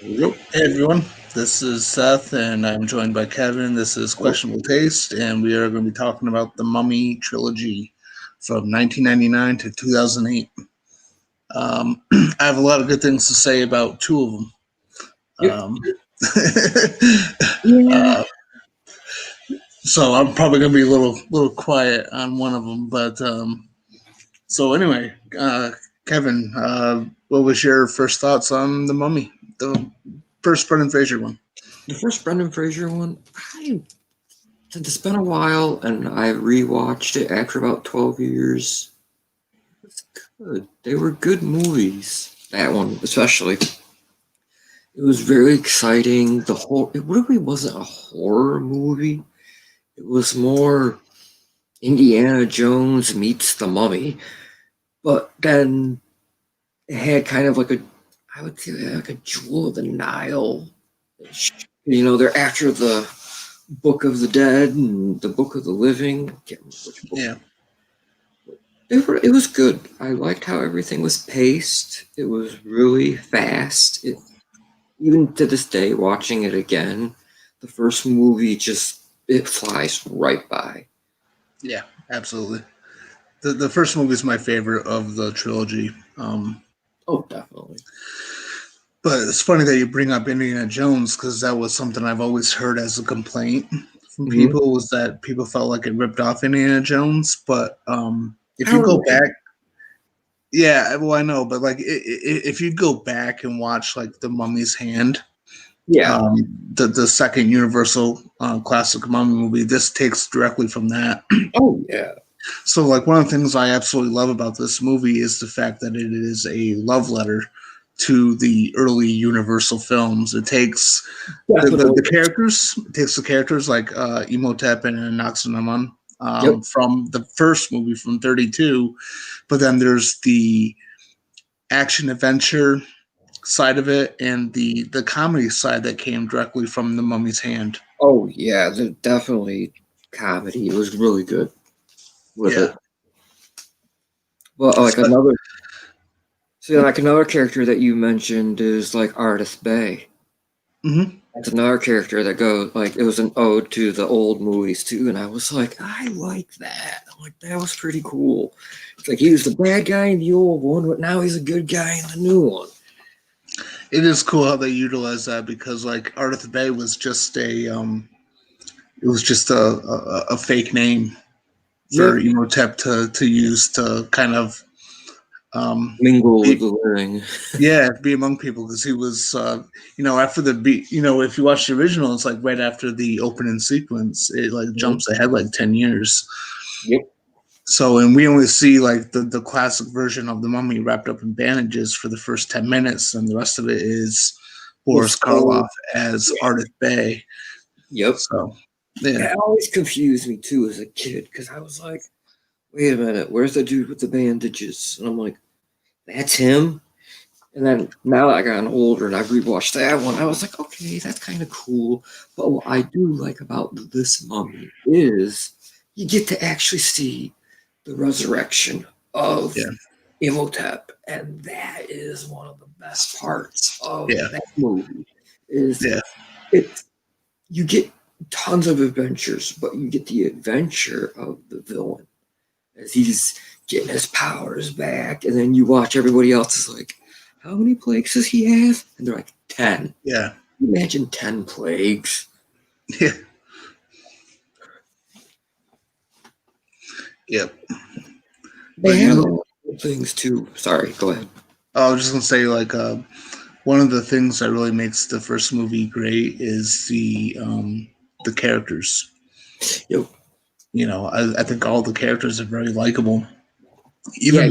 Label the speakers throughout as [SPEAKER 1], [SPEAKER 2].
[SPEAKER 1] Yep. Hey everyone, this is Seth, and I'm joined by Kevin. This is
[SPEAKER 2] Oh,
[SPEAKER 1] Questionable Taste, and we are going to be talking about the Mummy trilogy from 1999 to 2008. I have a lot of good things to say about two of them.
[SPEAKER 2] yep.
[SPEAKER 1] Um,
[SPEAKER 2] Yeah.
[SPEAKER 1] uh, so I'm probably going to be a little quiet on one of them. But so anyway, Kevin, what was your first thoughts on the Mummy, the first Brendan Fraser one?
[SPEAKER 2] The first Brendan Fraser one, since it's been a while and I rewatched it after about 12 years, it's good. They were good movies. That one, especially. It was very exciting. It really wasn't a horror movie. It was more Indiana Jones meets the Mummy. But then it had kind of like I would say like a Jewel of the Nile. They're after the Book of the Dead and the Book of the Living. I can't remember which book.
[SPEAKER 1] Yeah.
[SPEAKER 2] It was good. I liked how everything was paced. It was really fast. Even to this day, watching it again, the first movie it flies right by.
[SPEAKER 1] Yeah, absolutely. The first movie is my favorite of the trilogy.
[SPEAKER 2] Oh, definitely.
[SPEAKER 1] But it's funny that you bring up Indiana Jones because that was something I've always heard as a complaint from
[SPEAKER 2] Mm-hmm.
[SPEAKER 1] people was that people felt like it ripped off Indiana Jones. But if
[SPEAKER 2] I
[SPEAKER 1] you
[SPEAKER 2] don't
[SPEAKER 1] go
[SPEAKER 2] know.
[SPEAKER 1] back, yeah, well I know, but like if you go back and watch like the Mummy's Hand,
[SPEAKER 2] Yeah.
[SPEAKER 1] um, the second Universal classic Mummy movie, this takes directly from that.
[SPEAKER 2] Oh, yeah.
[SPEAKER 1] So, like, one of the things I absolutely love about this movie is the fact that it is a love letter to the early Universal films. It takes
[SPEAKER 2] Definitely.
[SPEAKER 1] it takes the characters like Imhotep and Naxxraman
[SPEAKER 2] Yep.
[SPEAKER 1] from the first movie from 32, but then there's the action adventure side of it and the comedy side that came directly from the Mummy's Hand.
[SPEAKER 2] Oh, yeah. Definitely comedy. It was really good with
[SPEAKER 1] Yeah.
[SPEAKER 2] it. Well, like another character that you mentioned is like Artist Bay.
[SPEAKER 1] Mm-hmm.
[SPEAKER 2] That's another character that goes like it was an ode to the old movies too, and I was like, I like that. I'm like, that was pretty cool. It's like he was the bad guy in the old one, but now he's a good guy in the new one.
[SPEAKER 1] It is cool how they utilize that because like Arthur Bay was just it was just a fake name for
[SPEAKER 2] Yep.
[SPEAKER 1] Emotep to use to kind of
[SPEAKER 2] Mingle with
[SPEAKER 1] be,
[SPEAKER 2] the living.
[SPEAKER 1] yeah, be among people because he was after the beat, if you watch the original, it's like right after the opening sequence, it like
[SPEAKER 2] Mhm.
[SPEAKER 1] jumps ahead like 10 years.
[SPEAKER 2] Yep.
[SPEAKER 1] So, and we only see like the classic version of the mummy wrapped up in bandages for the first 10 minutes, and the rest of it is Boris
[SPEAKER 2] His
[SPEAKER 1] Karloff
[SPEAKER 2] old,
[SPEAKER 1] as
[SPEAKER 2] yeah.
[SPEAKER 1] Ardith Bay.
[SPEAKER 2] Yep.
[SPEAKER 1] So, yeah,
[SPEAKER 2] That always confused me too as a kid because I was like, wait a minute, where's the dude with the bandages? And I'm like, that's him. And then now that I got older and I rewatched that one, I was like, okay, that's kind of cool. But what I do like about this mummy is you get to actually see the resurrection of
[SPEAKER 1] yeah,
[SPEAKER 2] Imhotep, and that is one of the best parts of
[SPEAKER 1] yeah,
[SPEAKER 2] that movie. Is
[SPEAKER 1] yeah,
[SPEAKER 2] it you get tons of adventures, but you get the adventure of the villain as he's getting his powers back, and then you watch everybody else is like, how many plagues does he have? And they're like 10.
[SPEAKER 1] yeah,
[SPEAKER 2] Imagine 10 plagues.
[SPEAKER 1] yeah, yep.
[SPEAKER 2] They
[SPEAKER 1] But
[SPEAKER 2] have a lot of things too. Sorry, go ahead.
[SPEAKER 1] I was just gonna say like one of the things that really makes the first movie great is the characters.
[SPEAKER 2] Yo,
[SPEAKER 1] I think all the characters are very likable.
[SPEAKER 2] yeah,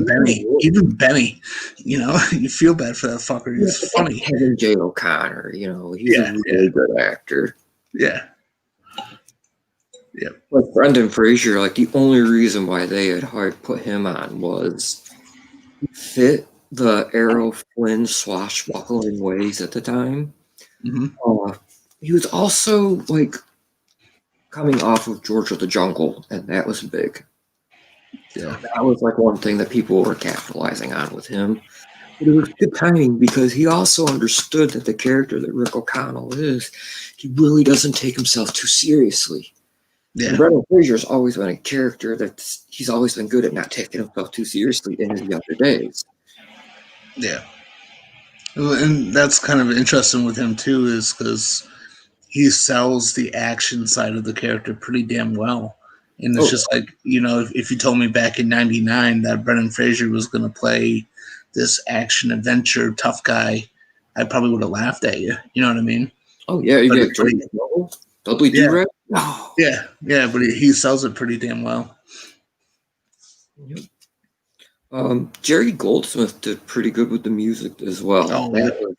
[SPEAKER 1] Even Benny, you feel bad for that fucker.
[SPEAKER 2] yeah,
[SPEAKER 1] He's funny.
[SPEAKER 2] Kevin J. O'Connor, he's a
[SPEAKER 1] Yeah, yeah,
[SPEAKER 2] really good actor.
[SPEAKER 1] yeah, yeah,
[SPEAKER 2] Like Brendan Fraser, like the only reason why they had hard put him on was he fit the Errol Flynn swashbuckling ways at the time.
[SPEAKER 1] hmm
[SPEAKER 2] Uh, he was also like coming off of George of the Jungle, and that was big. So
[SPEAKER 1] yeah,
[SPEAKER 2] that was like one thing that people were capitalizing on with him. But it was good timing because he also understood that the character that Rick O'Connell is, he really doesn't take himself too seriously. And
[SPEAKER 1] Yeah,
[SPEAKER 2] Brendan Fraser's always been a character he's always been good at not taking himself too seriously in his younger days.
[SPEAKER 1] yeah. And that's kind of interesting with him too, is because he sells the action side of the character pretty damn well. And it's
[SPEAKER 2] Oh,
[SPEAKER 1] just like, if you told me back in '99 that Brendan Fraser was going to play this action adventure tough guy, I probably would have laughed at you. You know what I mean?
[SPEAKER 2] oh yeah, you
[SPEAKER 1] But,
[SPEAKER 2] get
[SPEAKER 1] but
[SPEAKER 2] George Noble, Dudley
[SPEAKER 1] yeah,
[SPEAKER 2] Do-Rag. Oh,
[SPEAKER 1] yeah, but he sells it pretty damn well.
[SPEAKER 2] yep. Jerry Goldsmith did pretty good with the music as well.
[SPEAKER 1] Oh,
[SPEAKER 2] That was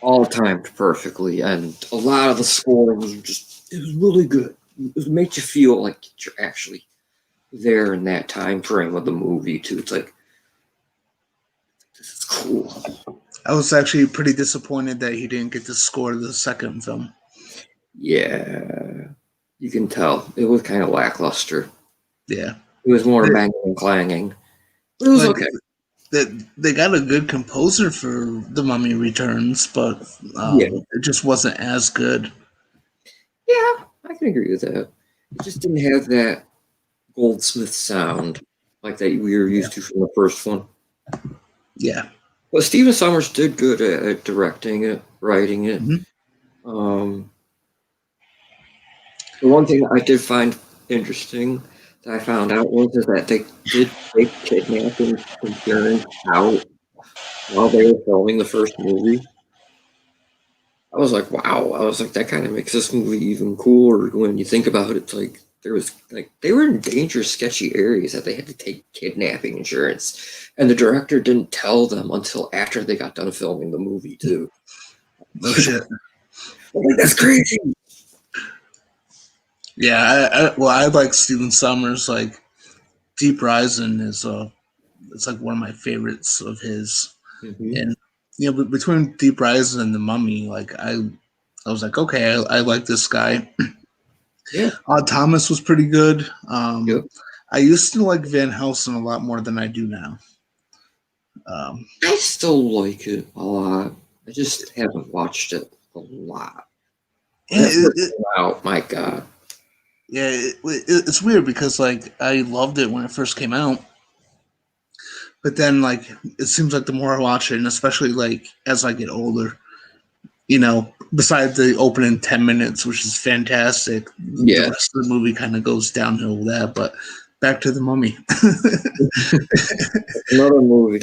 [SPEAKER 2] all timed perfectly, and a lot of the score was it was really good. It made you feel like you're actually there in that time frame of the movie too. It's like, this is cool.
[SPEAKER 1] I was actually pretty disappointed that he didn't get to score the second film.
[SPEAKER 2] Yeah, you can tell it was kind of lackluster.
[SPEAKER 1] Yeah,
[SPEAKER 2] It was more
[SPEAKER 1] they,
[SPEAKER 2] banging and clanging. But it was
[SPEAKER 1] like
[SPEAKER 2] okay.
[SPEAKER 1] that they got a good composer for The Mummy Returns, but
[SPEAKER 2] Yeah,
[SPEAKER 1] it just wasn't as good.
[SPEAKER 2] yeah, I can agree with that. It just didn't have that Goldsmith sound like that we were
[SPEAKER 1] Yeah,
[SPEAKER 2] used to from the first one.
[SPEAKER 1] yeah.
[SPEAKER 2] But Stephen Sommers did good at directing it, writing it.
[SPEAKER 1] Mhm.
[SPEAKER 2] Um, the one thing I did find interesting that I found out was is that they did take kidnapping insurance out while they were filming the first movie. I was like, wow. I was like, that kind of makes this movie even cooler when you think about it. It's like there was like they were in dangerous, sketchy areas that they had to take kidnapping insurance, and the director didn't tell them until after they got done filming the movie too.
[SPEAKER 1] No shit.
[SPEAKER 2] I'm like, that's crazy.
[SPEAKER 1] Yeah, I like Stephen Sommers. Like Deep Rising is it's like one of my favorites of his.
[SPEAKER 2] Mm-hmm.
[SPEAKER 1] And between Deep Rising and The Mummy, like I was like, okay, I like this guy.
[SPEAKER 2] Yeah.
[SPEAKER 1] Thomas was pretty good.
[SPEAKER 2] Yep.
[SPEAKER 1] I used to like Van Helsing a lot more than I do now. Um,
[SPEAKER 2] I still like it a lot. I just haven't watched it a lot. When it
[SPEAKER 1] it,
[SPEAKER 2] first
[SPEAKER 1] it,
[SPEAKER 2] came out, my God.
[SPEAKER 1] yeah, it's weird because like I loved it when it first came out, but then like it seems like the more I watch it, and especially like as I get older, besides the opening 10 minutes, which is fantastic, the
[SPEAKER 2] Yeah.
[SPEAKER 1] rest of the movie kind of goes downhill with that. But back to the Mummy.
[SPEAKER 2] Another movie.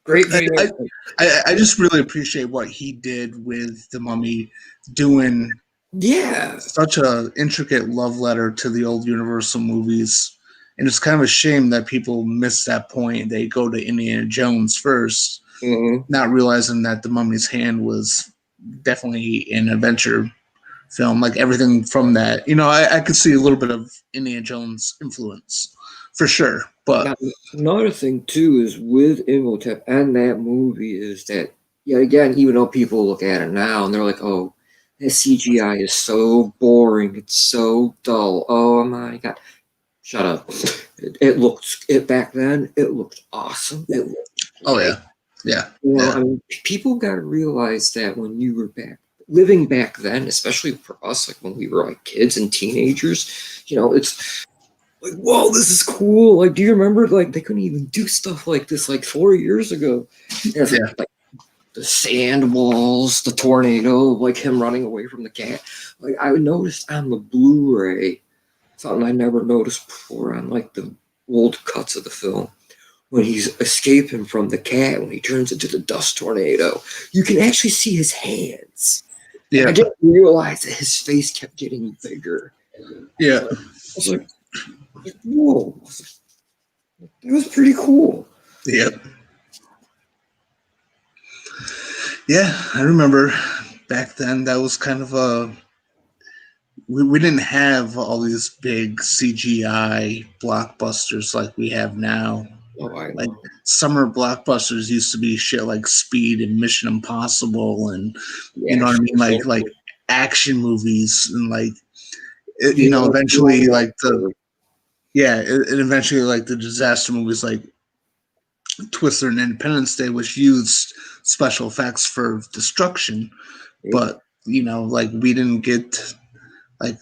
[SPEAKER 2] Great
[SPEAKER 1] I,
[SPEAKER 2] video.
[SPEAKER 1] I, I just really appreciate what he did with the Mummy, doing
[SPEAKER 2] Yeah.
[SPEAKER 1] such a intricate love letter to the old Universal movies. And it's kind of a shame that people miss that point. They go to Indiana Jones first,
[SPEAKER 2] Mm-hmm.
[SPEAKER 1] not realizing that The Mummy's Hand was definitely an adventure film. Like everything from that, I could see a little bit of Indiana Jones influence for sure. But
[SPEAKER 2] Now, another thing too is with Imhotep and that movie is that yeah again even though people look at it now and they're like oh that CGI is so boring it's so dull oh my god shut up it looked it back then it looked awesome it looked
[SPEAKER 1] oh
[SPEAKER 2] great.
[SPEAKER 1] yeah, yeah,
[SPEAKER 2] I
[SPEAKER 1] yeah,
[SPEAKER 2] mean people got to realize that when you were living back then especially for us like when we were like kids and teenagers it's like, whoa, this is cool. Like, do you remember? Like, they couldn't even do stuff like this like 4 years ago. And it's
[SPEAKER 1] yeah.
[SPEAKER 2] like the sand walls, the tornado, like him running away from the cat. Like, I noticed on the Blu-ray something I never noticed before on like the old cuts of the film. When he's escaping from the cat, when he turns into the dust tornado, you can actually see his hands. And
[SPEAKER 1] Yeah,
[SPEAKER 2] I didn't realize that his face kept getting bigger.
[SPEAKER 1] yeah,
[SPEAKER 2] I was like, whoa. It was pretty cool.
[SPEAKER 1] yeah, yeah. I remember back then that was kind of we didn't have all these big CGI blockbusters like we have now.
[SPEAKER 2] Oh, I
[SPEAKER 1] Like
[SPEAKER 2] know.
[SPEAKER 1] summer blockbusters used to be shit like Speed and Mission Impossible, and you
[SPEAKER 2] Yeah,
[SPEAKER 1] know what I mean,
[SPEAKER 2] sure.
[SPEAKER 1] like action movies, and like
[SPEAKER 2] You know,
[SPEAKER 1] eventually like the yeah, it eventually like the disaster movies like Twister and Independence Day, which used special effects for destruction,
[SPEAKER 2] Yep.
[SPEAKER 1] but like we didn't get like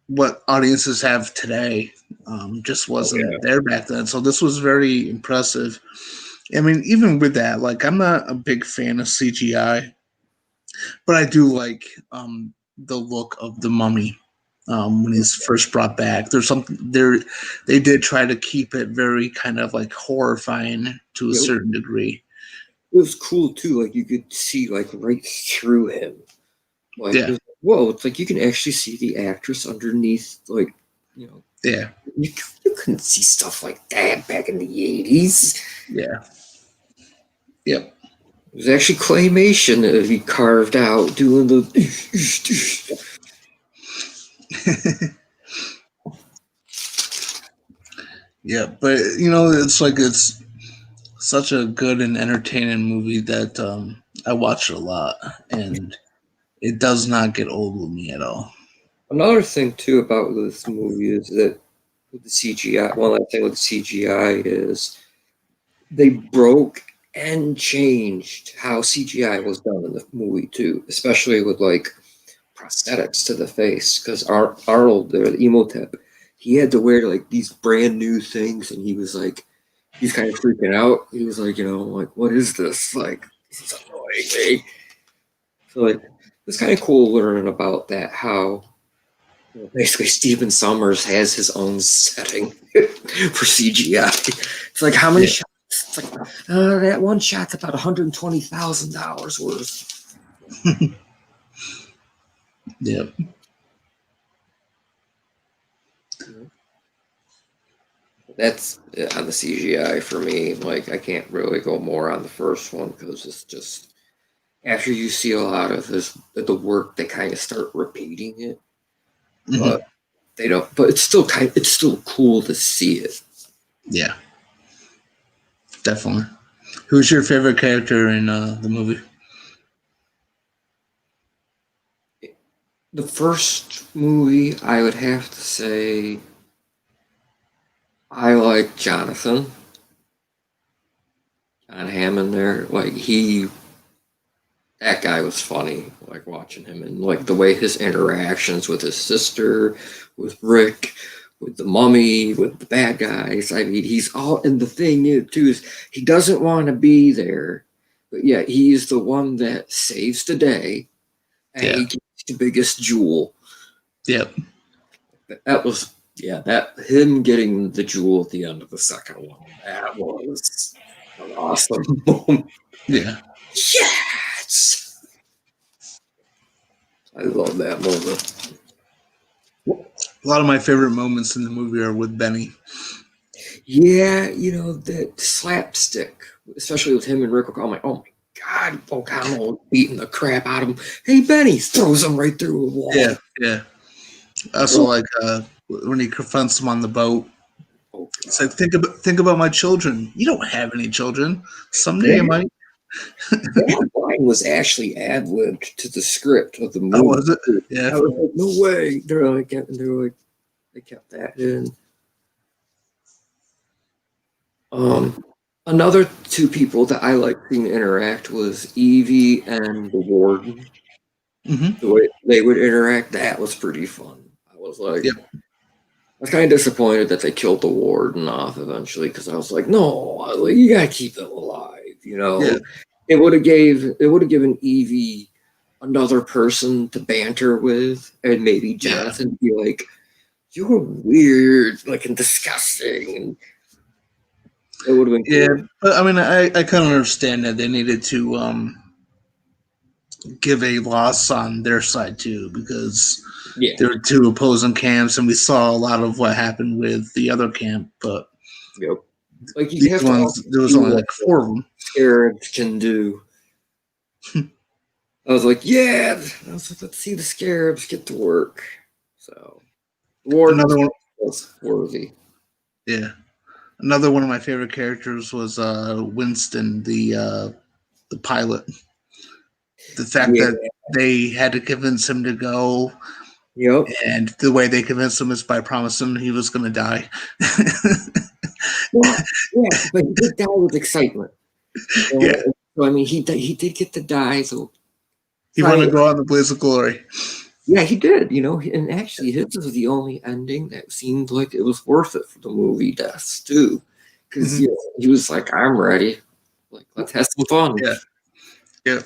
[SPEAKER 1] what audiences have today. Just
[SPEAKER 2] Oh
[SPEAKER 1] wasn't
[SPEAKER 2] yeah.
[SPEAKER 1] there back then. So this was very impressive. I mean, even with that, like I'm not a big fan of CGI, but I do like the look of the mummy when he's first brought back. There's something there. They did try to keep it very kind of like horrifying to a
[SPEAKER 2] Yep.
[SPEAKER 1] certain degree.
[SPEAKER 2] It was cool too. Like you could see like right through him. Like it
[SPEAKER 1] Yeah,
[SPEAKER 2] was, whoa! It's like you can actually see the actress underneath. Like you know,
[SPEAKER 1] yeah,
[SPEAKER 2] you couldn't see stuff like that back in the 80s.
[SPEAKER 1] yeah, yep.
[SPEAKER 2] It was actually claymation that he carved out doing the.
[SPEAKER 1] Yeah, but it's like it's such a good and entertaining movie that I watch it a lot, and it does not get old with me at all.
[SPEAKER 2] Another thing too about this movie is that with the CGI, one other thing with the CGI is they broke and changed how CGI was done in the movie too, especially with like prosthetics to the face. Because Arnold, the Emotep, he had to wear like these brand new things, and he was like, he's kind of freaking out. He was like, like what is this? Like this is annoying me. So like it's kind of cool learning about that. How basically Stephen Summers has his own setting for CGI. It's like how many
[SPEAKER 1] Yeah,
[SPEAKER 2] shots? It's like that one shot's about $120,000 worth.
[SPEAKER 1] yeah,
[SPEAKER 2] That's on the CGI for me. Like I can't really go more on the first one because it's just after you see a lot of the work, they kind of start repeating it,
[SPEAKER 1] hmm
[SPEAKER 2] but they don't. But it's still cool to see it.
[SPEAKER 1] yeah, definitely. Who's your favorite character in the movie?
[SPEAKER 2] The first movie, I would have to say, I like Jonathan, John Hammond. There, like that guy was funny. Like watching him and like the way his interactions with his sister, with Rick, with the mummy, with the bad guys. I mean, he's all. And the thing is, too, is he doesn't want to be there, but yeah, he's the one that saves the day, and
[SPEAKER 1] Yeah,
[SPEAKER 2] he gets the biggest jewel.
[SPEAKER 1] yep,
[SPEAKER 2] That was yeah, that him getting the jewel at the end of the second one. That was an awesome moment.
[SPEAKER 1] yeah.
[SPEAKER 2] Yes, I love that moment.
[SPEAKER 1] A lot of my favorite moments in the movie are with Benny.
[SPEAKER 2] Yeah, that slapstick, especially with him and Rick. I'm like, oh my god, O'Connell beating the crap out of him. Hey, Benny throws him right through a
[SPEAKER 1] Yeah,
[SPEAKER 2] wall.
[SPEAKER 1] yeah. I also like when he confronts him on the boat.
[SPEAKER 2] Oh
[SPEAKER 1] It's like
[SPEAKER 2] god,
[SPEAKER 1] think about my children. You don't have any children. Someday you
[SPEAKER 2] that
[SPEAKER 1] might.
[SPEAKER 2] that line was actually ad libbed to the script of the
[SPEAKER 1] Oh,
[SPEAKER 2] movie.
[SPEAKER 1] was it? Yeah.
[SPEAKER 2] I was like, no way. They're like, they kept that in. Um, Another two people that I liked seeing interact was Evie and the Warden.
[SPEAKER 1] hmm
[SPEAKER 2] The way they would interact, that was pretty fun. I was like,
[SPEAKER 1] Yep.
[SPEAKER 2] I was kind of disappointed that they killed the Warden off eventually because I was like, no, like, you gotta keep it alive.
[SPEAKER 1] Yeah.
[SPEAKER 2] It would have given Evie another person to banter with, and maybe
[SPEAKER 1] Yeah.
[SPEAKER 2] Jonathan be like, "You're weird, like and disgusting," and it would have been
[SPEAKER 1] Yeah.
[SPEAKER 2] cool.
[SPEAKER 1] But I mean, I kind of understand that they needed to give a loss on their side too because
[SPEAKER 2] Yeah.
[SPEAKER 1] there were two opposing camps, and we saw a lot of what happened with the other camp. But
[SPEAKER 2] Yep. Like you
[SPEAKER 1] these
[SPEAKER 2] have to
[SPEAKER 1] ones,
[SPEAKER 2] also
[SPEAKER 1] there was
[SPEAKER 2] see
[SPEAKER 1] only
[SPEAKER 2] what
[SPEAKER 1] like
[SPEAKER 2] the
[SPEAKER 1] four of them.
[SPEAKER 2] scarabs can do. I was like, yeah. I was like, let's see the scarabs get to work. So Warden
[SPEAKER 1] Another one,
[SPEAKER 2] was worthy.
[SPEAKER 1] yeah. Another one of my favorite characters was Winston, the pilot. The fact
[SPEAKER 2] Yeah.
[SPEAKER 1] that they had to convince him to go,
[SPEAKER 2] Yep.
[SPEAKER 1] and the way they convinced him is by promising he was going to die.
[SPEAKER 2] Well, yeah, but he did die with excitement.
[SPEAKER 1] Yeah,
[SPEAKER 2] So I mean, he did get to die. So,
[SPEAKER 1] he
[SPEAKER 2] so I
[SPEAKER 1] wanted
[SPEAKER 2] mean,
[SPEAKER 1] to go on the blaze of glory.
[SPEAKER 2] yeah, he did. And actually, his was the only ending that seemed like it was worth it for the movie deaths too, because
[SPEAKER 1] Hmm.
[SPEAKER 2] he was like, "I'm ready. Like, let's have some fun."
[SPEAKER 1] Yeah, yeah.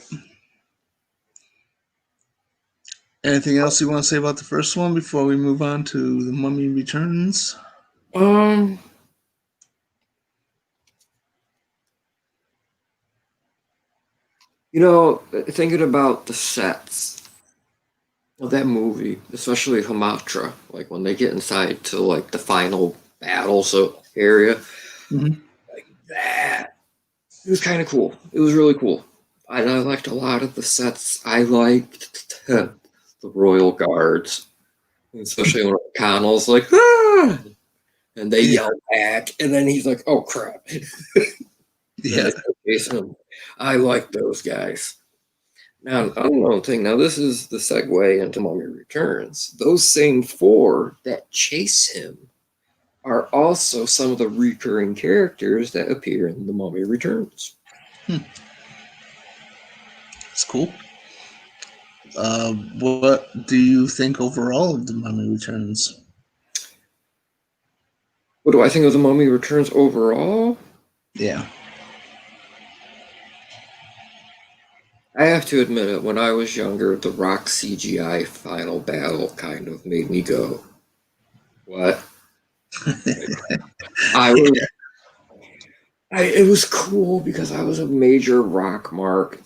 [SPEAKER 1] Anything else you want to say about the first one before we move on to the Mummy Returns?
[SPEAKER 2] Um, thinking about the sets of that movie, especially Hamatra, like when they get inside to like the final battle area,
[SPEAKER 1] Hmm.
[SPEAKER 2] like that. It was kind of cool. It was really cool. I liked a lot of the sets. I liked the Royal Guards, especially when Connell's like, ah! And they
[SPEAKER 1] Yeah,
[SPEAKER 2] yell back, and then he's like, oh crap. Then
[SPEAKER 1] yeah.
[SPEAKER 2] they start chasing him. I like those guys. Now, another thing, now this is the segue into Mummy Returns. Those same four that chase him are also some of the recurring characters that appear in The Mummy Returns.
[SPEAKER 1] It's cool. What do you think overall of the Mummy Returns?
[SPEAKER 2] What do I think of The Mummy Returns overall?
[SPEAKER 1] Yeah.
[SPEAKER 2] I have to admit it, when I was younger, the Rock CGI final battle kind of made me go, what? I was, it was cool because I was a major Rock mark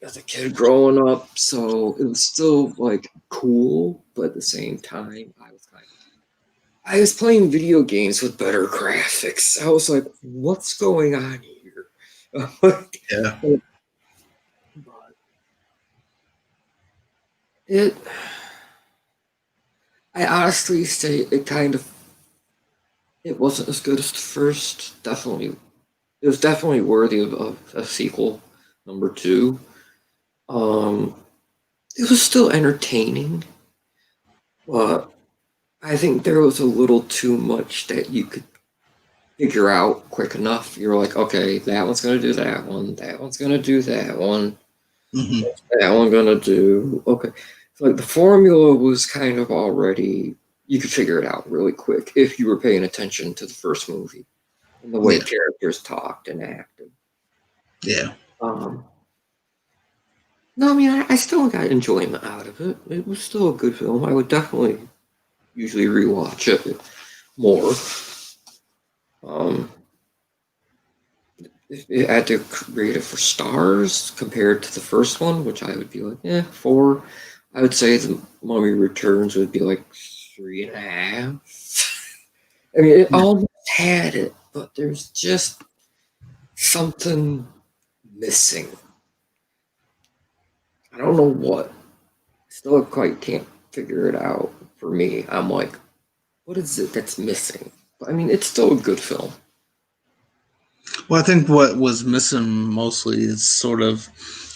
[SPEAKER 2] as a kid growing up, so it was still like cool, but at the same time, I was playing video games with better graphics. I was like, what's going on here?
[SPEAKER 1] Yeah.
[SPEAKER 2] But it, I honestly say it wasn't as good as the first. Definitely, it was definitely worthy of a sequel, number two. Um, it was still entertaining, but I think there was a little too much that you could figure out quick enough. You're like, okay, that one's gonna do that one, that one's gonna do that one,
[SPEAKER 1] Hmm.
[SPEAKER 2] that one gonna do. Okay, so like the formula was kind of already. You could figure it out really quick if you were paying attention to the first movie and the way
[SPEAKER 1] Yeah.
[SPEAKER 2] characters talked and acted.
[SPEAKER 1] Yeah.
[SPEAKER 2] Um, no, I mean, I still got enjoyment out of it. It was still a good film. I would definitely usually rewatch it more. Um, if it had to rate it for stars compared to the first one, which I would be like, 4. I would say the Mummy Returns would be like 3.5. I mean, it
[SPEAKER 1] Yeah.
[SPEAKER 2] almost had it, but there's just something missing. I don't know what. Still quite can't figure it out for me. I'm like, what is it that's missing? But I mean, it's still a good film.
[SPEAKER 1] Well, I think what was missing mostly is sort of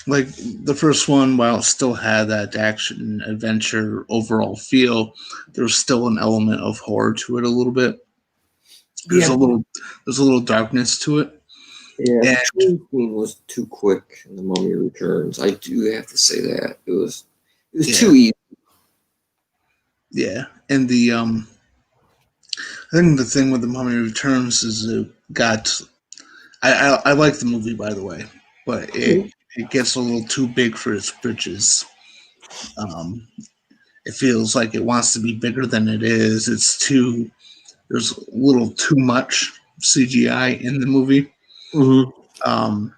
[SPEAKER 1] like the first one, while it still had that action adventure overall feel, there was still an element of horror to it a little bit. There's a
[SPEAKER 2] Yeah,
[SPEAKER 1] little there's a little darkness to it.
[SPEAKER 2] yeah. The
[SPEAKER 1] And
[SPEAKER 2] train scene was too quick in The Mummy Returns. I do have to say that it was
[SPEAKER 1] yeah,
[SPEAKER 2] too easy.
[SPEAKER 1] yeah. And the I think the thing with the Mummy Returns is it got I like the movie, by the way, but it gets a little too big for its britches. Um, it feels like it wants to be bigger than it is. There's a little too much CGI in the movie.
[SPEAKER 2] Mm-hmm.
[SPEAKER 1] Um,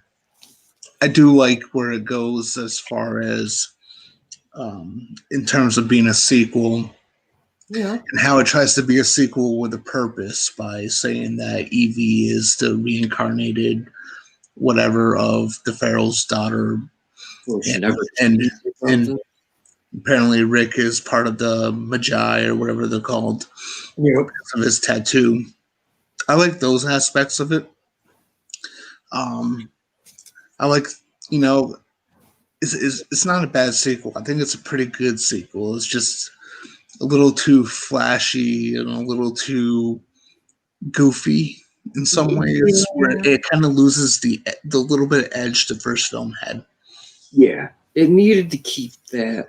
[SPEAKER 1] I do like where it goes as far as in terms of being a sequel
[SPEAKER 2] Yeah.
[SPEAKER 1] and how it tries to be a sequel with a purpose by saying that Evie is the reincarnated whatever of the Pharaoh's daughter,
[SPEAKER 2] Well, she
[SPEAKER 1] and
[SPEAKER 2] never
[SPEAKER 1] and
[SPEAKER 2] changed or
[SPEAKER 1] and
[SPEAKER 2] something.
[SPEAKER 1] apparently Rick is part of the Magi or whatever they're called
[SPEAKER 2] Yep.
[SPEAKER 1] of his tattoo. I like those aspects of it. Um, I like, you know, it's not a bad sequel. I think it's a pretty good sequel. It's just a little too flashy and a little too goofy in some ways, where it kind of loses the little bit of edge the first film had.
[SPEAKER 2] Yeah, it needed to keep that.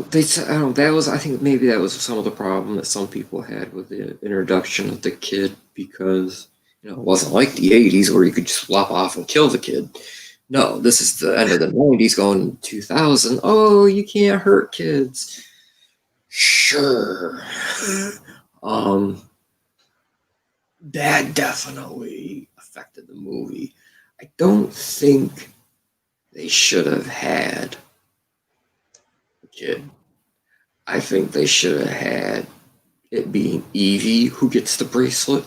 [SPEAKER 2] They said, I don't know, that was, I think maybe that was some of the problem that some people had with the introduction of the kid, because it wasn't like the 80s where you could just flop off and kill the kid. No, this is the end of the 90s going 2000. Oh, you can't hurt kids. Sure. um, that definitely affected the movie. I don't think they should have had a kid. I think they should have had it being Evie who gets the bracelet.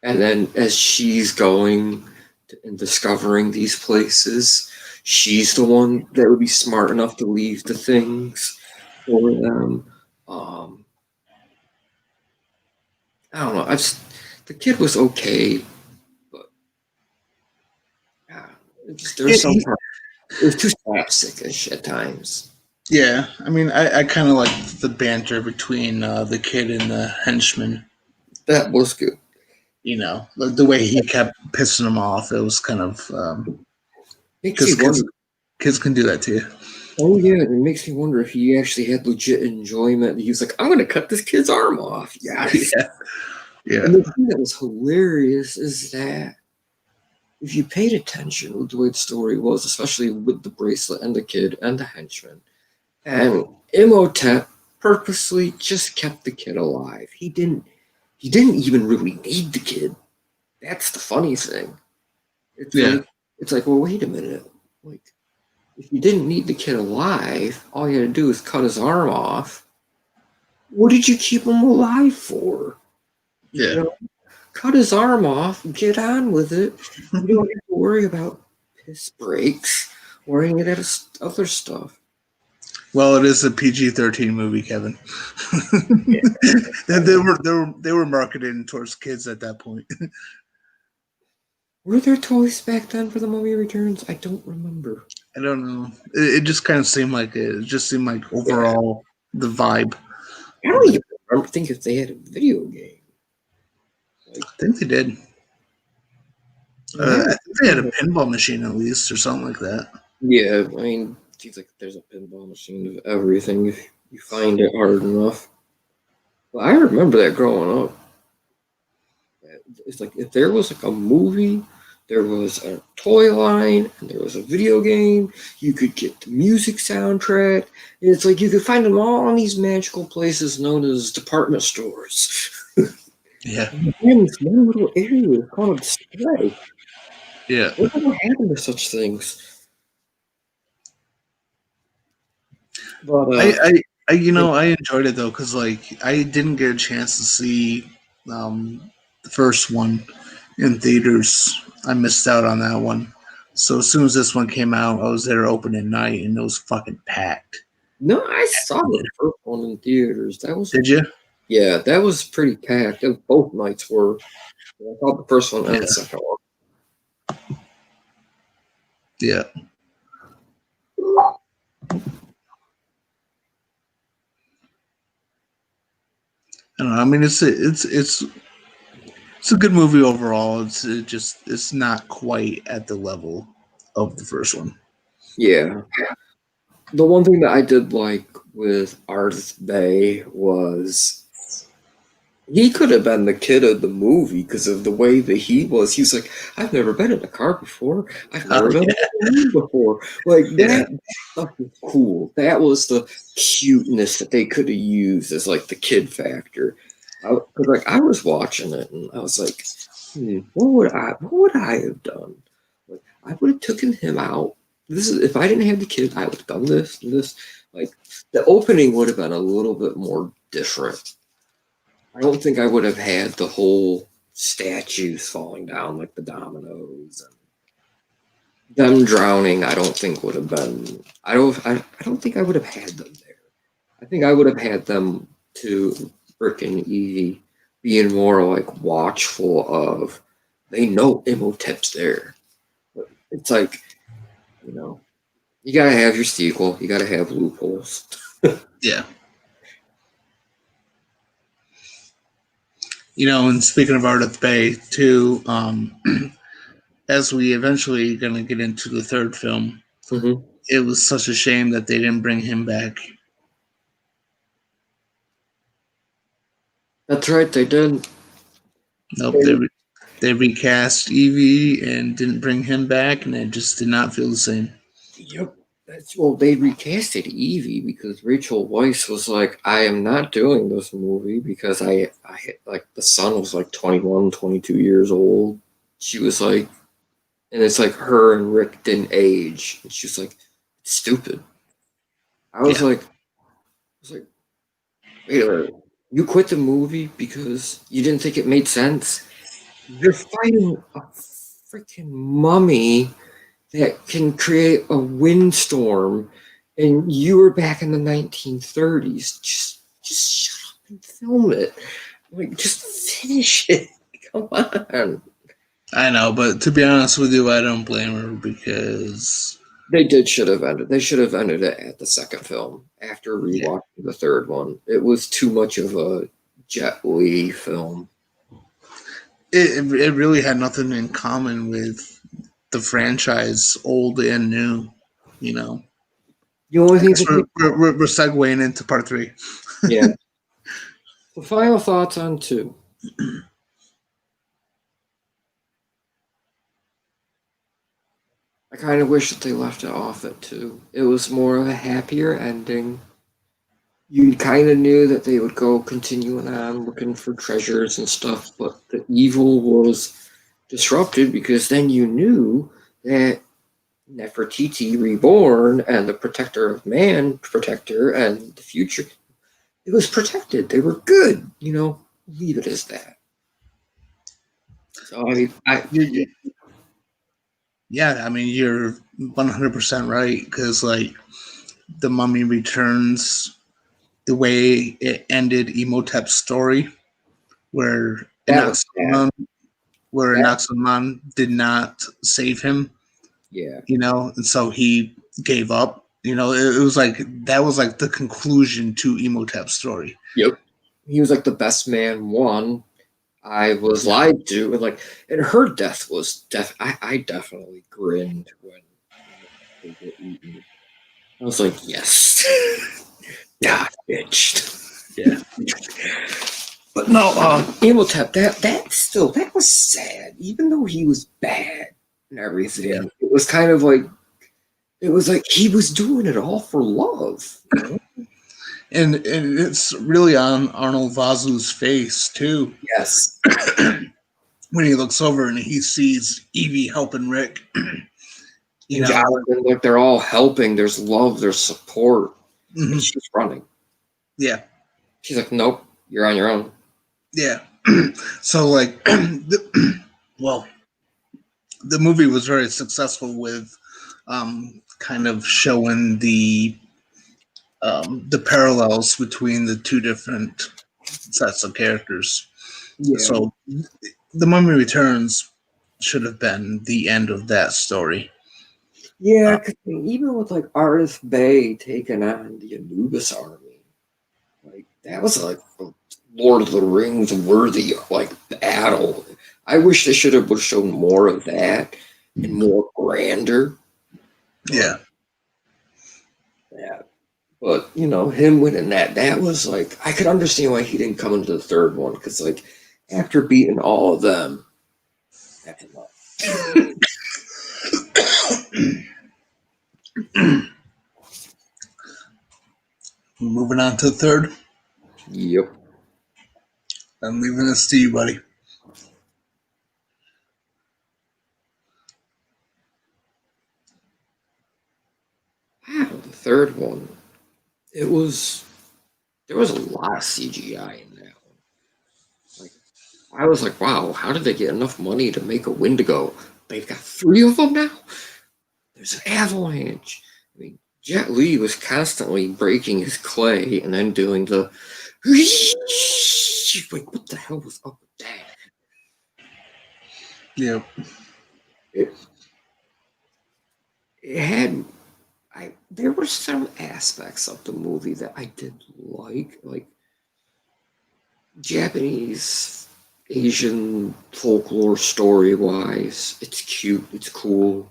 [SPEAKER 2] And then as she's going and discovering these places, she's the one that would be smart enough to leave the things for them. I don't know. The kid was okay, but there's some part. It was too slapstickish at times.
[SPEAKER 1] Yeah, I mean, I kind of like the banter between the kid and the henchman.
[SPEAKER 2] That was good.
[SPEAKER 1] The way he kept pissing him off. It was kind of
[SPEAKER 2] Makes
[SPEAKER 1] because
[SPEAKER 2] you wonder.
[SPEAKER 1] kids can do that to you.
[SPEAKER 2] Oh yeah, it makes me wonder if he actually had legit enjoyment. He was like, "I'm going to cut this kid's arm off." Yes.
[SPEAKER 1] Yeah.
[SPEAKER 2] And the thing that was hilarious is that if you paid attention with the way the story was, especially with the bracelet and the kid and the henchman, and Imhotep purposely just kept the kid alive. He didn't even really need the kid. That's the funny thing. It's like, well, wait a minute. Like, if you didn't need the kid alive, all you had to do is cut his arm off. What did you keep him alive for?
[SPEAKER 1] Yeah.
[SPEAKER 2] Cut his arm off, get on with it. You don't have to worry about piss breaks or any of that other stuff.
[SPEAKER 1] Well, it is a PG-13 movie, Kevin.
[SPEAKER 2] Yeah.
[SPEAKER 1] they were marketed towards kids at that point.
[SPEAKER 2] Were there toys back then for the Mummy Returns? I don't remember.
[SPEAKER 1] I don't know. It just kind of seemed like it. It just seemed like overall the vibe.
[SPEAKER 2] I don't even remember think if they had a video game.
[SPEAKER 1] I think they did. I think they had a pinball machine at least, or something like that.
[SPEAKER 2] Yeah, I mean, it seems like there's a pinball machine of everything if you find it hard enough. Well, I remember that growing up. It's like if there was like a movie, there was a toy line, and there was a video game. You could get the music soundtrack. It's like you could find them all in these magical places known as department stores.
[SPEAKER 1] Yeah.
[SPEAKER 2] In this one little area called a display.
[SPEAKER 1] Yeah.
[SPEAKER 2] Whatever happened to such things? But
[SPEAKER 1] I enjoyed it though, because like I didn't get a chance to see the first one in theaters. I missed out on that one. So as soon as this one came out, I was there opening night, and it was fucking packed.
[SPEAKER 2] no, I saw the first one in theaters.
[SPEAKER 1] Did you?
[SPEAKER 2] Yeah, that was pretty packed. Both nights were. I thought the first one and the second one.
[SPEAKER 1] Yeah. I don't know. I mean, it's a good movie overall. It's not quite at the level of the first one.
[SPEAKER 2] Yeah. The one thing that I did like with Arth Bay was he could have been the kid of the movie because of the way that he was. He was like, I've never been in a car before. I've never been in a room before. Like, that stuff was cool. That was the cuteness that they could have used as, like, the kid factor. Because, like, I was watching it, and I was like, what would I have done? Like, I would have taken him out. If I didn't have the kid, I would have done this and this. Like, the opening would have been a little bit more different. I don't think I would have had the whole statues falling down like the dominoes and them drowning. I don't think would have been. I don't think I would have had them there. I think I would have had them to Rick and Evie being more like watchful of. They know Imhotep's there. But it's like, you gotta have your sequel. You gotta have loopholes.
[SPEAKER 1] Yeah. And speaking of Ardith Bay too, as we eventually gonna get into the third film,
[SPEAKER 2] Mm-hmm.
[SPEAKER 1] it was such a shame that they didn't bring him back.
[SPEAKER 2] That's right, they did.
[SPEAKER 1] Nope, they recast Evie and didn't bring him back, and it just did not feel the same.
[SPEAKER 2] Yep. Well, they recasted Evie because Rachel Weisz was like, I am not doing this movie because I like the son was like 21, 22 years old. She was like, and it's like her and Rick didn't age. And she was like, it's stupid. I was
[SPEAKER 1] Yeah,
[SPEAKER 2] like, wait a minute. You quit the movie because you didn't think it made sense? You're fighting a freaking mummy that can create a windstorm, and you were back in the 1930s. Just shut up and film it. Like, just finish it. Come on.
[SPEAKER 1] I know, but to be honest with you, I don't blame her because
[SPEAKER 2] Should have ended. They should have ended it at the second film after
[SPEAKER 1] yeah,
[SPEAKER 2] rewatching the third one. It was too much of a Jet Li film.
[SPEAKER 1] it really had nothing in common with the franchise, old and new. You know,
[SPEAKER 2] The only
[SPEAKER 1] I
[SPEAKER 2] thing
[SPEAKER 1] guess
[SPEAKER 2] that they,
[SPEAKER 1] we're segueing into part three.
[SPEAKER 2] yeah. The final thoughts on two. I kind of wish that they left it off at two. It was more of a happier ending. You kind of knew that they would go continuing on looking for treasures and stuff, but the evil was disrupted because then you knew that Nefertiti reborn and the protector of man, protector and the future, it was protected. They were good, leave it as that. So
[SPEAKER 1] Yeah, I mean you're 100% right because like the Mummy Returns, the way it ended Emotep's story, where
[SPEAKER 2] that was bad.
[SPEAKER 1] Inoxaman, where
[SPEAKER 2] That,
[SPEAKER 1] Inoxaman did not save him,
[SPEAKER 2] yeah.
[SPEAKER 1] and so he gave up. It was like that was like the conclusion to Emotep's story.
[SPEAKER 2] Yep. He was like the best man won. I was
[SPEAKER 1] Yeah,
[SPEAKER 2] lied to, and her death was I definitely grinned when they were eaten. I was like, yes,
[SPEAKER 1] yeah,
[SPEAKER 2] die, bitch.
[SPEAKER 1] yeah,
[SPEAKER 2] But no, Imhotep, that was sad, even though he was bad and
[SPEAKER 1] yeah.
[SPEAKER 2] everything. It was kind of like he was doing it all for love.
[SPEAKER 1] And it's really on Arnold Vazu's face too
[SPEAKER 2] Yes,
[SPEAKER 1] when he looks over and he sees Evie helping Rick. you
[SPEAKER 2] and
[SPEAKER 1] know,
[SPEAKER 2] Jonathan, like they're all helping. There's love, there's support, and
[SPEAKER 1] mhm,
[SPEAKER 2] she's running.
[SPEAKER 1] yeah,
[SPEAKER 2] She's like, nope, you're on your own.
[SPEAKER 1] yeah. So like, well, the movie was very successful with kind of showing the parallels between the two different sets of characters.
[SPEAKER 2] Yeah.
[SPEAKER 1] So, the Mummy Returns should have been the end of that story.
[SPEAKER 2] Yeah, 'cause even with like Artist Bay taking on the Anubis army, like that was like a Lord of the Rings worthy like battle. I wish they should have shown more of that and more grander. But
[SPEAKER 1] Yeah,
[SPEAKER 2] yeah, but him winning that was like I could understand why he didn't come into the third one because like after beating all of them, that's enough.
[SPEAKER 1] moving on to the third.
[SPEAKER 2] Yep.
[SPEAKER 1] I'm leaving this to you, buddy.
[SPEAKER 2] Wow, the third one. It was There was a lot of CGI in that one. Like I was like, wow, how did they get enough money to make a Wendigo? They've got three of them now. There's an avalanche. I mean, Jet Li was constantly breaking his clay and then doing the. Like, what the hell was up with that?
[SPEAKER 1] Yeah,
[SPEAKER 2] It, it had. There were some aspects of the movie that I did like Japanese. Asian folklore story wise. It's cute, it's cool,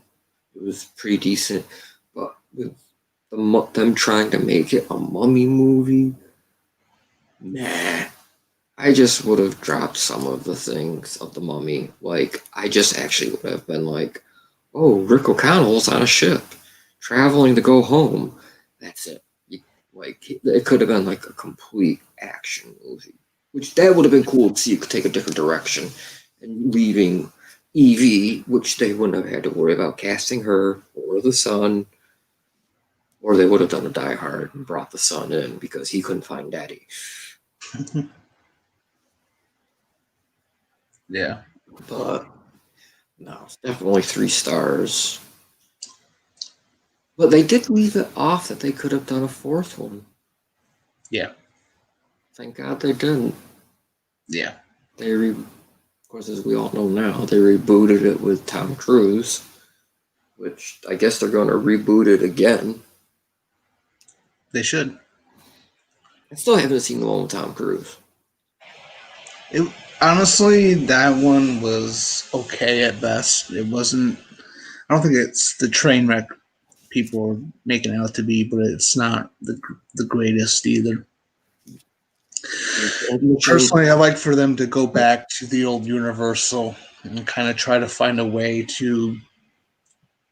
[SPEAKER 2] it was pretty decent. But with them trying to make it a mummy movie, nah. I just would have dropped some of the things of the mummy. Like, I just actually would have been like, oh, Rick O'Connell's on a ship, traveling to go home. That's it. Like, it could have been like a complete action movie, which that would have been cool to see. It could take a different direction and leaving Evie, which they wouldn't have had to worry about casting her or the son, or they would have done a Die Hard and brought the son in because he couldn't find Daddy.
[SPEAKER 1] Yeah.
[SPEAKER 2] But no, it's definitely 3 stars. But they did leave it off that they could have done a fourth one.
[SPEAKER 1] Yeah.
[SPEAKER 2] Thank God they didn't.
[SPEAKER 1] Yeah.
[SPEAKER 2] Of course, as we all know now, they rebooted it with Tom Cruise, which I guess they're going to reboot it again.
[SPEAKER 1] They should.
[SPEAKER 2] I still haven't seen the one with Tom Cruise.
[SPEAKER 1] It honestly, that one was okay at best. It wasn't. I don't think it's the train wreck people are making it out to be, but it's not the greatest either. Personally, I like for them to go back to the old Universal and kind of try to find a way to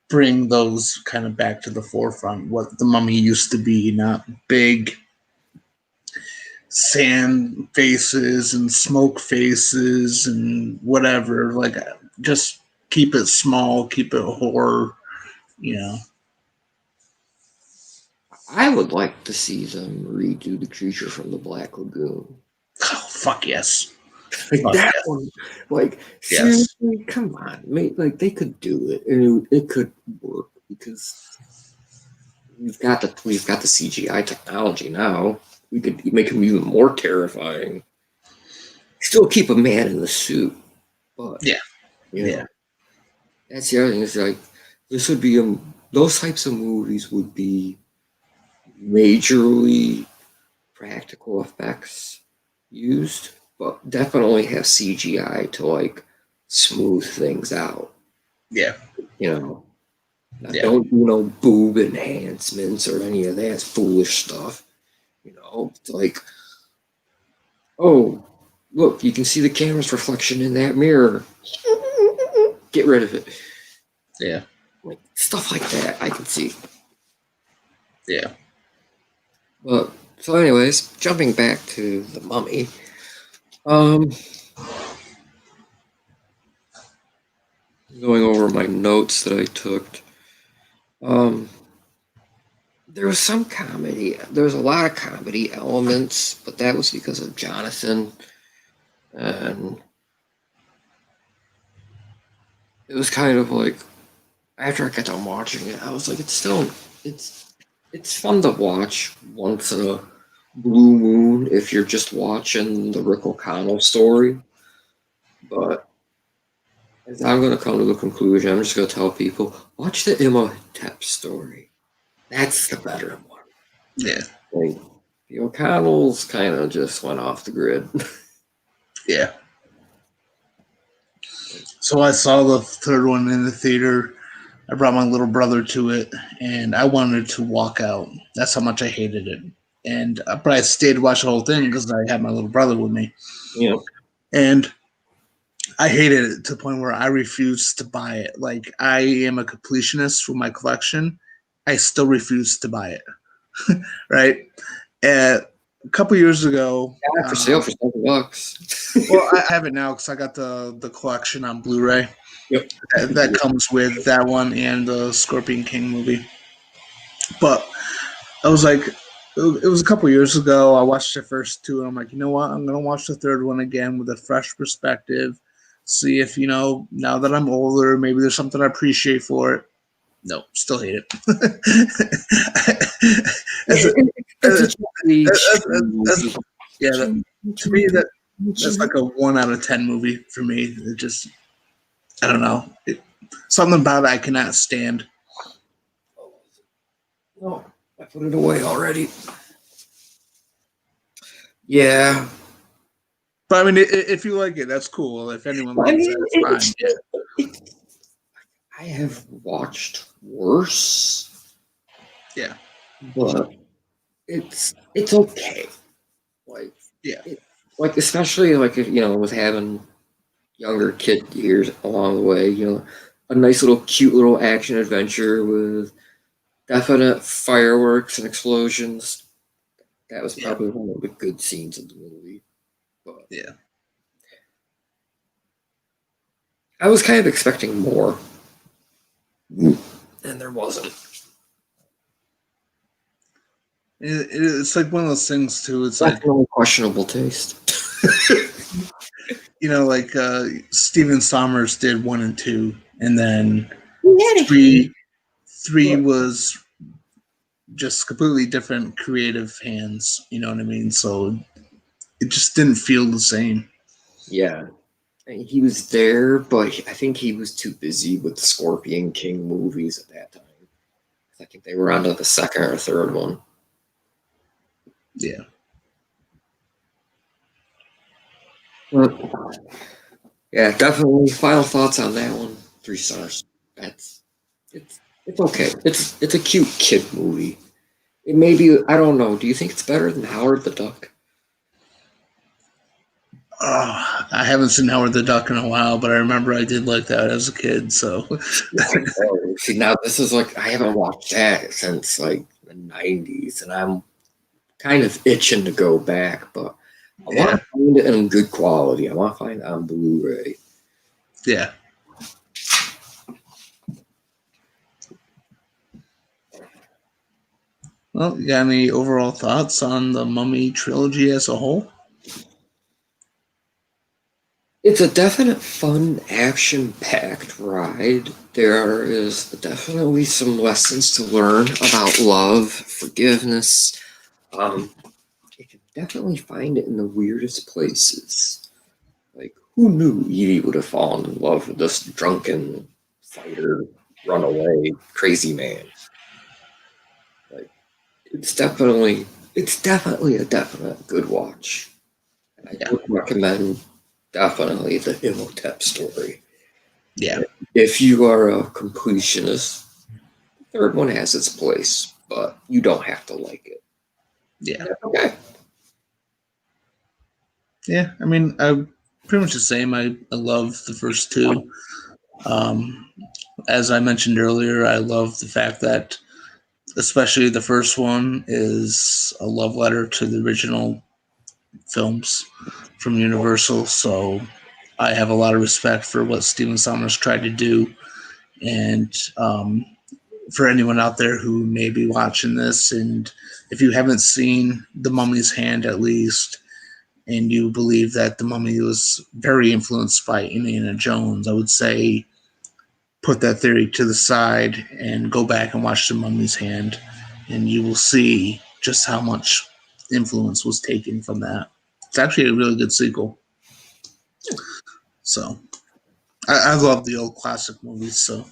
[SPEAKER 1] bring those kind of back to the forefront. What the Mummy used to be, not big sand faces and smoke faces and whatever. Like, just keep it small, keep it horror. You know.
[SPEAKER 2] I would like to see them redo the creature from the Black Lagoon.
[SPEAKER 1] Oh, fuck yes.
[SPEAKER 2] Like
[SPEAKER 1] Fuck
[SPEAKER 2] that
[SPEAKER 1] yes.
[SPEAKER 2] one, like
[SPEAKER 1] Yes.
[SPEAKER 2] seriously, come on, mate. Like they could do it, and it could work because we've got the CGI technology now. We could make him even more terrifying. Still keep a man in the suit, but
[SPEAKER 1] Yeah.
[SPEAKER 2] you
[SPEAKER 1] Yeah.
[SPEAKER 2] know that's the other thing. Is like this would be those types of movies would be majorly practical effects used, but definitely have CGI to like smooth things out.
[SPEAKER 1] Yeah.
[SPEAKER 2] You know, now,
[SPEAKER 1] Yeah.
[SPEAKER 2] don't do no boob enhancements or any of that foolish stuff. You know, it's like, oh, look, you can see the camera's reflection in that mirror. Get rid of it.
[SPEAKER 1] Yeah.
[SPEAKER 2] Like stuff like that, I can see.
[SPEAKER 1] Yeah.
[SPEAKER 2] But so, anyways, jumping back to the Mummy. Um, going over my notes that I took. Um, there was some comedy. There was a lot of comedy elements, but that was because of Jonathan, and it was kind of like after I got done watching it, I was like, it's it's fun to watch once in a blue moon if you're just watching the Rick O'Connell story. But as I'm going to come to the conclusion, I'm just going to tell people watch the Imhotep story. That's the better one.
[SPEAKER 1] Yeah.
[SPEAKER 2] Like the O'Connells kind of just went off the grid.
[SPEAKER 1] Yeah. So I saw the third one in the theater. I brought my little brother to it, and I wanted to walk out. That's how much I hated it. And but I stayed to watch the whole thing because I had my little brother with me,
[SPEAKER 2] You know,
[SPEAKER 1] and I hated it to the point where I refused to buy it. Like, I am a completionist with my collection. I still refuse to buy it. Right? A couple years ago,
[SPEAKER 2] for sale for $7.
[SPEAKER 1] well, I have it now because I got the collection on Blu-ray.
[SPEAKER 2] Yep.
[SPEAKER 1] That comes with that one and the Scorpion King movie. But I was like, it was a couple years ago. I watched the first two, and I'm like, you know what? I'm gonna watch the third one again with a fresh perspective. See if now that I'm older, maybe there's something I appreciate for it. No, still hate it. as a, as, yeah, to me that's like a 1 out of 10 movie for me. It just, I don't know, something about it I cannot stand.
[SPEAKER 2] No, I put it away already. Yeah.
[SPEAKER 1] But I mean, if you like it, that's cool. If anyone
[SPEAKER 2] I
[SPEAKER 1] likes it,
[SPEAKER 2] mean,
[SPEAKER 1] it's fine. Yeah,
[SPEAKER 2] it, I have watched worse,
[SPEAKER 1] yeah,
[SPEAKER 2] but it's okay. Like
[SPEAKER 1] yeah,
[SPEAKER 2] it, like especially like if, with having younger kid years along the way, a nice little cute little action adventure with definite fireworks and explosions. That was
[SPEAKER 1] yeah,
[SPEAKER 2] probably one of the good scenes of the movie. But
[SPEAKER 1] yeah.
[SPEAKER 2] I was kind of expecting more, and there wasn't.
[SPEAKER 1] It's like one of those things too. It's like,
[SPEAKER 2] Definitely questionable taste.
[SPEAKER 1] like Steven Sommers did 1 and 2, and then
[SPEAKER 2] We had a
[SPEAKER 1] three three
[SPEAKER 2] but
[SPEAKER 1] was just completely different creative hands. You know what I mean? So it just didn't feel the same.
[SPEAKER 2] yeah, he was there, but I think he was too busy with the Scorpion King movies at that time. I think they were on to the second or third one.
[SPEAKER 1] Yeah,
[SPEAKER 2] But yeah, definitely. Final thoughts on that one. 3 stars. That's it's okay. It's a cute kid movie. It may be. I don't know. Do you think it's better than Howard the Duck?
[SPEAKER 1] I haven't seen Howard the Duck in a while, but I remember I did like that as a kid. So
[SPEAKER 2] Oh, see, now this is like I haven't watched that since like the '90s, and I'm kind of itching to go back, but I want
[SPEAKER 1] yeah,
[SPEAKER 2] to find it in good quality. I want to find it on Blu-ray.
[SPEAKER 1] yeah. Well, you got any overall thoughts on the Mummy trilogy as a whole?
[SPEAKER 2] It's a definite fun, action-packed ride. There is definitely some lessons to learn about love, forgiveness. Um, you can definitely find it in the weirdest places. Like, who knew Edie would have fallen in love with this drunken fighter, runaway, crazy man? Like, it's definitely a definite good watch. And I
[SPEAKER 1] Yeah,
[SPEAKER 2] would recommend definitely the Imhotep story.
[SPEAKER 1] yeah,
[SPEAKER 2] If you are a completionist, the third one has its place, but you don't have to like it.
[SPEAKER 1] yeah,
[SPEAKER 2] Okay.
[SPEAKER 1] yeah. I mean, I pretty much the same. I love the first two. Um, as I mentioned earlier, I love the fact that, especially the first one, is a love letter to the original films from Universal. So I have a lot of respect for what Steven Sommers tried to do. And for anyone out there who may be watching this, and if you haven't seen The Mummy's Hand at least, and you believe that The Mummy was very influenced by Indiana Jones, I would say put that theory to the side and go back and watch The Mummy's Hand, and you will see just how much influence was taken from that. It's actually a really good sequel. So I love the old classic movies, so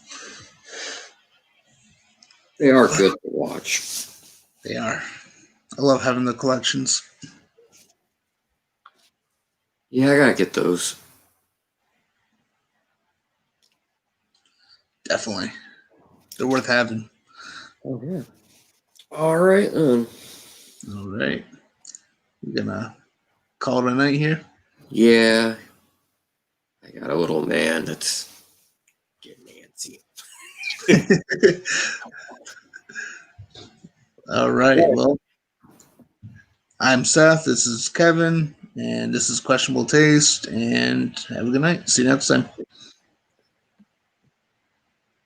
[SPEAKER 2] They are good to watch.
[SPEAKER 1] they are. I love having the collections.
[SPEAKER 2] Yeah, I gotta get those.
[SPEAKER 1] Definitely. They're worth having.
[SPEAKER 2] Oh yeah. All right.
[SPEAKER 1] All right. We're gonna call it a night here.
[SPEAKER 2] Yeah, I got a little man that's getting antsy.
[SPEAKER 1] All right. Well, I'm Seth. This is Kevin, and this is Questionable Taste. And have a good night. See you next time.